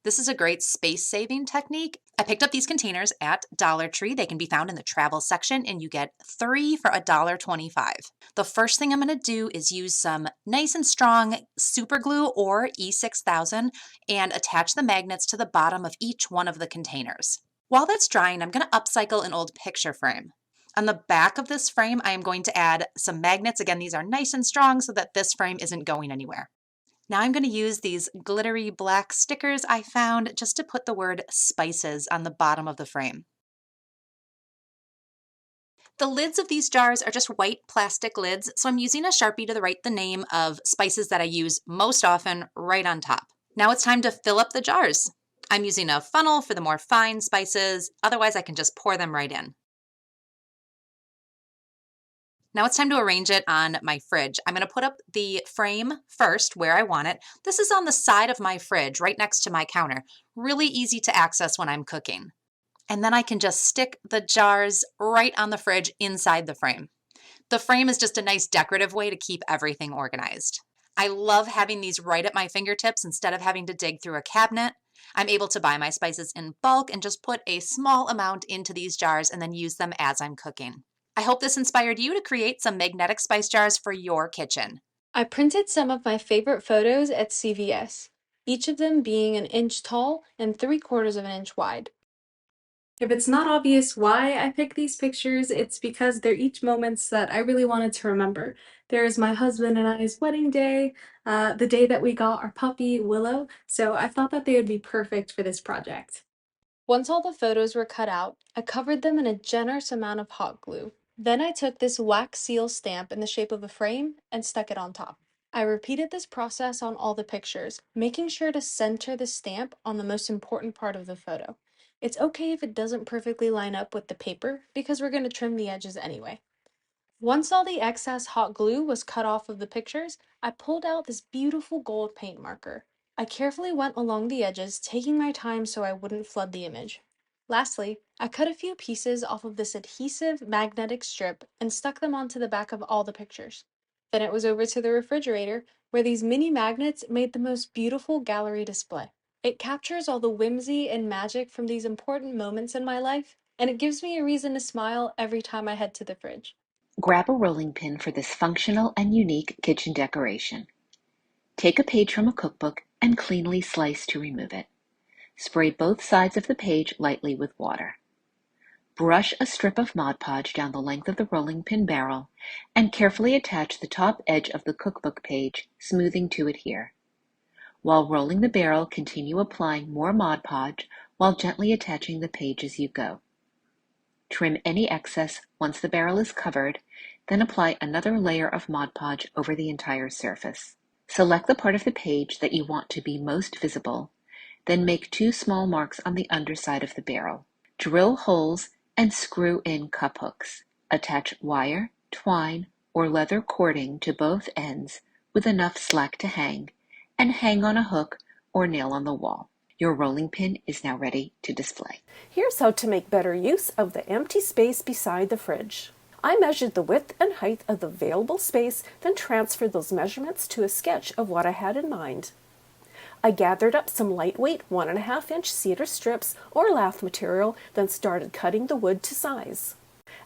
This is a great space-saving technique. I picked up these containers at Dollar Tree. They can be found in the travel section, and you get 3 for $1.25. The first thing I'm going to do is use some nice and strong super glue or E6000 and attach the magnets to the bottom of each one of the containers. While that's drying, I'm going to upcycle an old picture frame. On the back of this frame, I am going to add some magnets. Again, these are nice and strong so that this frame isn't going anywhere. Now I'm going to use these glittery black stickers I found just to put the word spices on the bottom of the frame. The lids of these jars are just white plastic lids, so I'm using a Sharpie to write the name of spices that I use most often right on top. Now it's time to fill up the jars. I'm using a funnel for the more fine spices, otherwise I can just pour them right in. Now it's time to arrange it on my fridge. I'm going to put up the frame first where I want it. This is on the side of my fridge, right next to my counter. Really easy to access when I'm cooking. And then I can just stick the jars right on the fridge inside the frame. The frame is just a nice decorative way to keep everything organized. I love having these right at my fingertips instead of having to dig through a cabinet. I'm able to buy my spices in bulk and just put a small amount into these jars and then use them as I'm cooking. I hope this inspired you to create some magnetic spice jars for your kitchen. I printed some of my favorite photos at CVS, each of them being an inch tall and 3/4 of an inch wide. If it's not obvious why I picked these pictures, it's because they're each moments that I really wanted to remember. There's my husband and I's wedding day, the day that we got our puppy, Willow, so I thought that they would be perfect for this project. Once all the photos were cut out, I covered them in a generous amount of hot glue. Then I took this wax seal stamp in the shape of a frame and stuck it on top. I repeated this process on all the pictures, making sure to center the stamp on the most important part of the photo. It's okay if it doesn't perfectly line up with the paper because we're going to trim the edges anyway. Once all the excess hot glue was cut off of the pictures, I pulled out this beautiful gold paint marker. I carefully went along the edges, taking my time so I wouldn't flood the image. Lastly, I cut a few pieces off of this adhesive magnetic strip and stuck them onto the back of all the pictures. Then it was over to the refrigerator, where these mini magnets made the most beautiful gallery display. It captures all the whimsy and magic from these important moments in my life, and it gives me a reason to smile every time I head to the fridge. Grab a rolling pin for this functional and unique kitchen decoration. Take a page from a cookbook and cleanly slice to remove it. Spray both sides of the page lightly with water. Brush a strip of Mod Podge down the length of the rolling pin barrel and carefully attach the top edge of the cookbook page, smoothing to adhere. While rolling the barrel, continue applying more Mod Podge while gently attaching the page as you go. Trim any excess once the barrel is covered, then apply another layer of Mod Podge over the entire surface. Select the part of the page that you want to be most visible, then make 2 small marks on the underside of the barrel. Drill holes and screw in cup hooks. Attach wire, twine, or leather cording to both ends with enough slack to hang, and hang on a hook or nail on the wall. Your rolling pin is now ready to display. Here's how to make better use of the empty space beside the fridge. I measured the width and height of the available space, then transferred those measurements to a sketch of what I had in mind. I gathered up some lightweight 1.5-inch cedar strips or lath material, then started cutting the wood to size.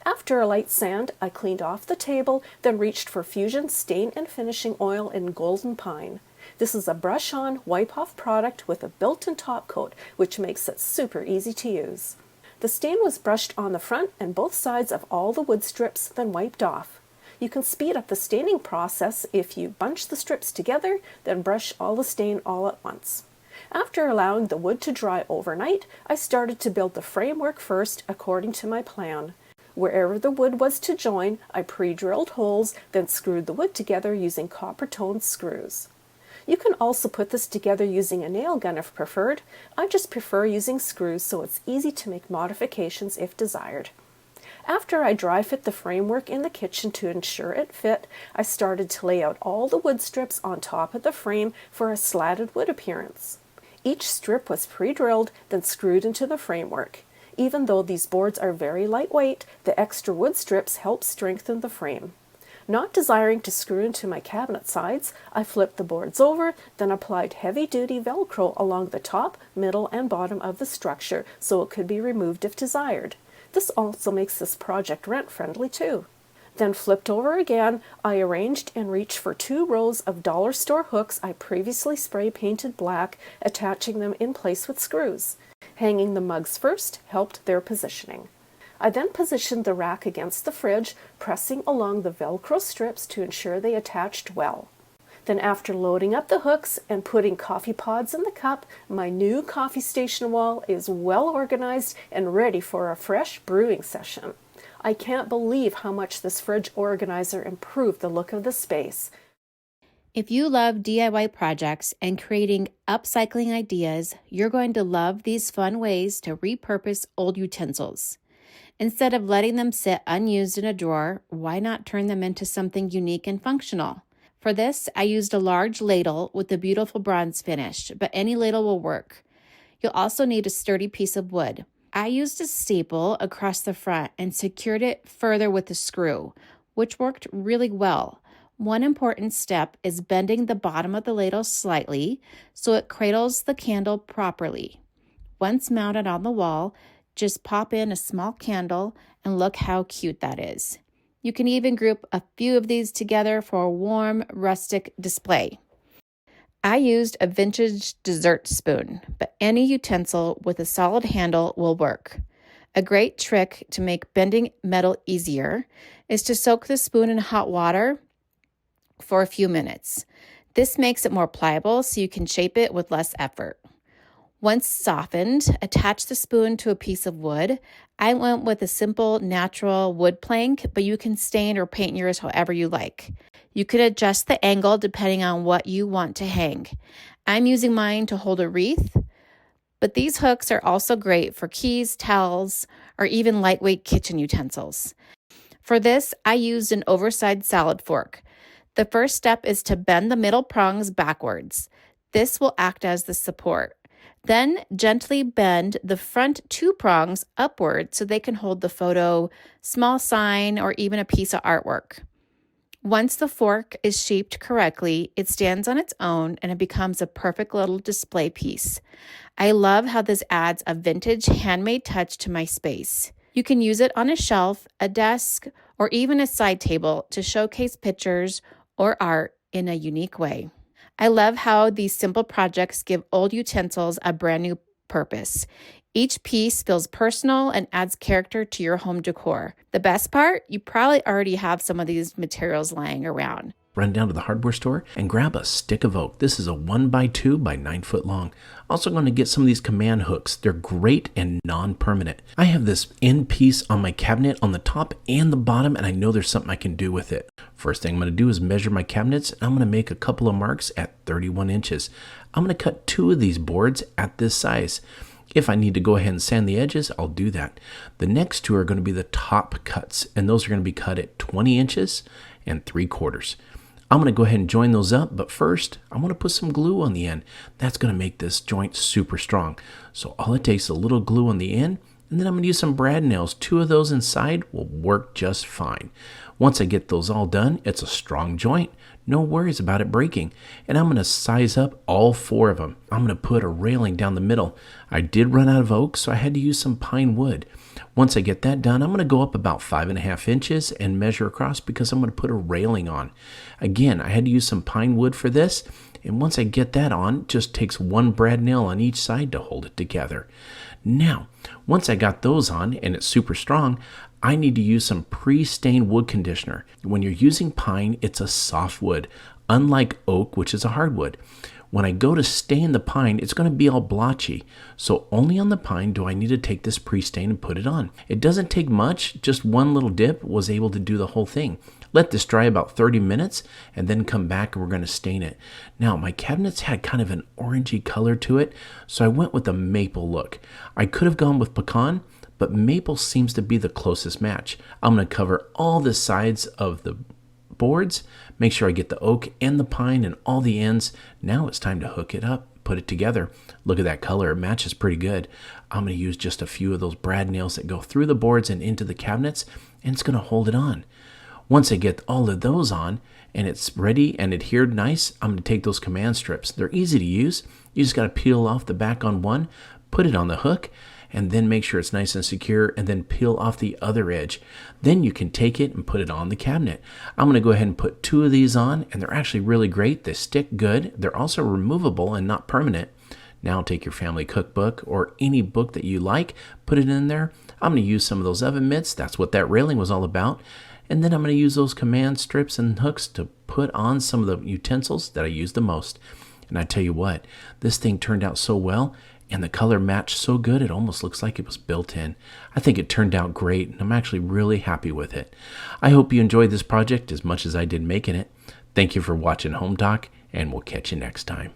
After a light sand, I cleaned off the table, then reached for Fusion Stain and Finishing Oil in Golden Pine. This is a brush-on, wipe-off product with a built-in top coat, which makes it super easy to use. The stain was brushed on the front and both sides of all the wood strips, then wiped off. You can speed up the staining process if you bunch the strips together, then brush all the stain all at once. After allowing the wood to dry overnight, I started to build the framework first according to my plan. Wherever the wood was to join, I pre-drilled holes, then screwed the wood together using copper-toned screws. You can also put this together using a nail gun if preferred. I just prefer using screws so it's easy to make modifications if desired. After I dry fit the framework in the kitchen to ensure it fit, I started to lay out all the wood strips on top of the frame for a slatted wood appearance. Each strip was pre-drilled, then screwed into the framework. Even though these boards are very lightweight, the extra wood strips help strengthen the frame. Not desiring to screw into my cabinet sides, I flipped the boards over, then applied heavy-duty Velcro along the top, middle, and bottom of the structure so it could be removed if desired. This also makes this project rent-friendly too. Then flipped over again, I arranged and reached for 2 rows of dollar store hooks I previously spray painted black, attaching them in place with screws. Hanging the mugs first helped their positioning. I then positioned the rack against the fridge, pressing along the Velcro strips to ensure they attached well. Then after loading up the hooks and putting coffee pods in the cup, my new coffee station wall is well organized and ready for a fresh brewing session. I can't believe how much this fridge organizer improved the look of the space. If you love DIY projects and creating upcycling ideas, you're going to love these fun ways to repurpose old utensils. Instead of letting them sit unused in a drawer, why not turn them into something unique and functional? For this, I used a large ladle with a beautiful bronze finish, but any ladle will work. You'll also need a sturdy piece of wood. I used a staple across the front and secured it further with a screw, which worked really well. One important step is bending the bottom of the ladle slightly so it cradles the candle properly. Once mounted on the wall, just pop in a small candle and look how cute that is. You can even group a few of these together for a warm, rustic display. I used a vintage dessert spoon, but any utensil with a solid handle will work. A great trick to make bending metal easier is to soak the spoon in hot water for a few minutes. This makes it more pliable so you can shape it with less effort. Once softened, attach the spoon to a piece of wood. I went with a simple natural wood plank, but you can stain or paint yours however you like. You could adjust the angle depending on what you want to hang. I'm using mine to hold a wreath, but these hooks are also great for keys, towels, or even lightweight kitchen utensils. For this, I used an oversized salad fork. The first step is to bend the middle prongs backwards. This will act as the support. Then gently bend the front 2 prongs upward so they can hold the photo, small sign, or even a piece of artwork. Once the fork is shaped correctly, it stands on its own and it becomes a perfect little display piece. I love how this adds a vintage handmade touch to my space. You can use it on a shelf, a desk, or even a side table to showcase pictures or art in a unique way. I love how these simple projects give old utensils a brand new purpose. Each piece feels personal and adds character to your home decor. The best part, you probably already have some of these materials lying around. Run down to the hardware store and grab a stick of oak. This is a 1x2 by 9 foot long. Also going to get some of these command hooks. They're great and non-permanent. I have this end piece on my cabinet on the top and the bottom, and I know there's something I can do with it. First thing I'm going to do is measure my cabinets, and I'm going to make a couple of marks at 31 inches. I'm going to cut 2 of these boards at this size. If I need to go ahead and sand the edges, I'll do that. The next 2 are going to be the top cuts, and those are going to be cut at 20 inches and 3/4. I'm going to go ahead and join those up, but first, I want to put some glue on the end. That's going to make this joint super strong. So all it takes is a little glue on the end, and then I'm going to use some brad nails. 2 of those inside will work just fine. Once I get those all done, it's a strong joint. No worries about it breaking. And I'm going to size up all 4 of them. I'm going to put a railing down the middle. I did run out of oak, so I had to use some pine wood. Once I get that done, I'm going to go up about 5.5 inches and measure across because I'm going to put a railing on. Again, I had to use some pine wood for this. And once I get that on, it just takes 1 brad nail on each side to hold it together. Now, once I got those on and it's super strong, I need to use some pre-stained wood conditioner. When you're using pine, it's a soft wood, unlike oak, which is a hardwood. When I go to stain the pine, it's going to be all blotchy. So only on the pine do I need to take this pre-stain and put it on. It doesn't take much, just 1 little dip was able to do the whole thing. Let this dry about 30 minutes and then come back and we're going to stain it. Now, my cabinets had kind of an orangey color to it, so I went with a maple look. I could have gone with pecan, but maple seems to be the closest match. I'm going to cover all the sides of the boards, make sure I get the oak and the pine and all the ends. Now it's time to hook it up, put it together. Look at that color, it matches pretty good. I'm going to use just a few of those brad nails that go through the boards and into the cabinets, and it's going to hold it on. Once I get all of those on and it's ready and adhered nice, I'm going to take those command strips. They're easy to use. You just got to peel off the back on one, put it on the hook, and then make sure it's nice and secure, and then peel off the other edge. Then you can take it and put it on the cabinet. I'm going to go ahead and put 2 of these on, and they're actually really great. They stick good. They're also removable and not permanent. Now take your family cookbook or any book that you like, put it in there. I'm going to use some of those oven mitts. That's what that railing was all about. And then I'm going to use those command strips and hooks to put on some of the utensils that I use the most. And I tell you what, this thing turned out so well, and the color matched so good it almost looks like it was built in. I think it turned out great, and I'm actually really happy with it. I hope you enjoyed this project as much as I did making it. Thank you for watching Home Talk, and we'll catch you next time.